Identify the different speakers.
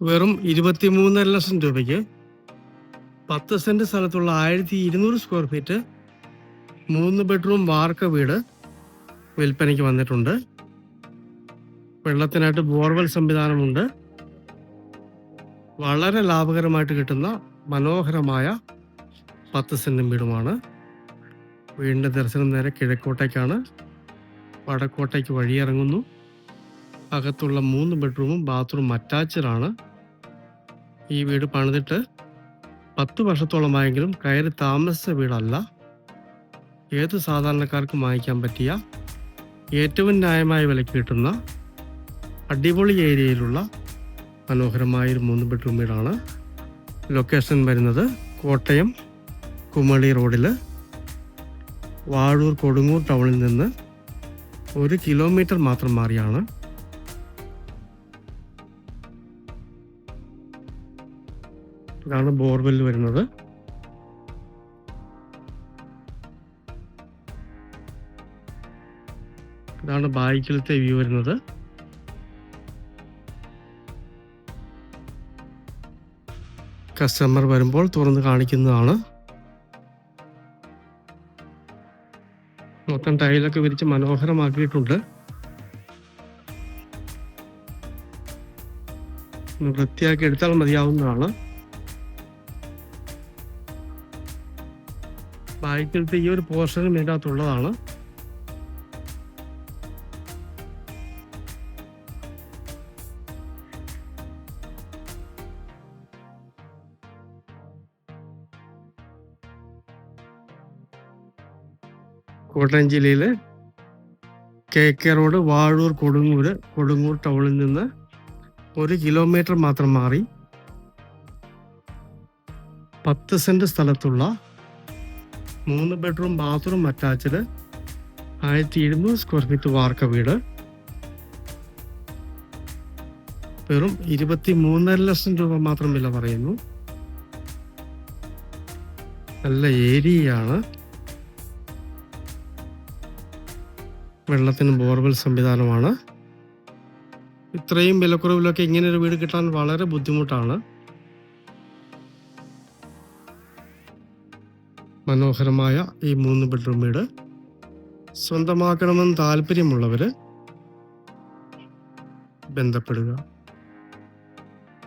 Speaker 1: വെറും 23.5 ലക്ഷം രൂപയ്ക്ക് 10 സെന്റ് സ്ഥലത്തുള്ള 1200 സ്ക്വയർ ഫീറ്റ് 3 ബെഡ്റൂം വാർക്ക വീട് വിൽപ്പനയ്ക്ക് വന്നിട്ടുണ്ട്. വെള്ളത്തിനായിട്ട് ബോർവെൽ സംവിധാനമുണ്ട്. വളരെ ലാഭകരമായിട്ട് കിട്ടുന്ന മനോഹരമായ 10 സെന്റും വീടുമാണ്. വീടിൻ്റെ ദർശനം നേരെ കിഴക്കോട്ടേക്കാണ്. വടക്കോട്ടേക്ക് വഴിയിറങ്ങുന്നു. അകത്തുള്ള 3 ബെഡ്റൂമും ബാത്റൂം അറ്റാച്ച്ഡാണ്. ഈ വീട് പണിതിട്ട് 10 വർഷത്തോളമായെങ്കിലും കയറി താമസിച്ച വീടല്ല. ഏത് സാധാരണക്കാർക്കും വാങ്ങിക്കാൻ പറ്റിയ ഏറ്റവും ന്യായമായ വിലയ്ക്ക് കിട്ടുന്ന അടിപൊളി ഏരിയയിലുള്ള മനോഹരമായൊരു 3 ബെഡ്റൂം വീടാണ്. ലൊക്കേഷൻ വരുന്നത് കോട്ടയം കുമളി റോഡിൽ വാഴൂർ കൊടുങ്ങൂർ ടൗണിൽ നിന്ന് 1 കിലോമീറ്റർ മാത്രം മാറിയാണ്. ഇതാണ് ബോർവെൽ വരുന്നത്. ഇതാണ് ബാക്കിലത്തെ വ്യൂ വരുന്നത്. കസ്റ്റമർ വരുമ്പോൾ തുറന്ന് കാണിക്കുന്നതാണ്. മൊത്തം ടൈലൊക്കെ വിരിച്ച് മനോഹരമാക്കിയിട്ടുണ്ട്. വൃത്തിയാക്കി എടുത്താൽ മതിയാവുന്നതാണ്. ബാക്കിലത്തെ ഈ ഒരു പോർഷനും ഇതിൻ്റെ അകത്തുള്ളതാണ്. കോട്ടയം ജില്ലയിൽ KK റോഡ് വാഴൂർ കൊടുങ്ങൂർ ടൗണിൽ നിന്ന് 1 കിലോമീറ്റർ മാത്രം മാറി 10 സെന്റ് സ്ഥലത്തുള്ള 3 bedroom bathroom attached 1200 square feet വാർക്ക വീട് വെറും 23.5 ലക്ഷം രൂപ മാത്രം വില പറയുന്നു. നല്ല ഏരിയയാണ്. വെള്ളത്തിന് ബോർവെൽ സംവിധാനമാണ്. ഇത്രയും വിലക്കുറവിലൊക്കെ ഇങ്ങനൊരു വീട് കിട്ടാൻ വളരെ ബുദ്ധിമുട്ടാണ്. മനോഹരമായ ഈ 3 ബെഡ്റൂം വീട് സ്വന്തമാക്കണമെന്ന് താല്പര്യമുള്ളവർ ബന്ധപ്പെടുക.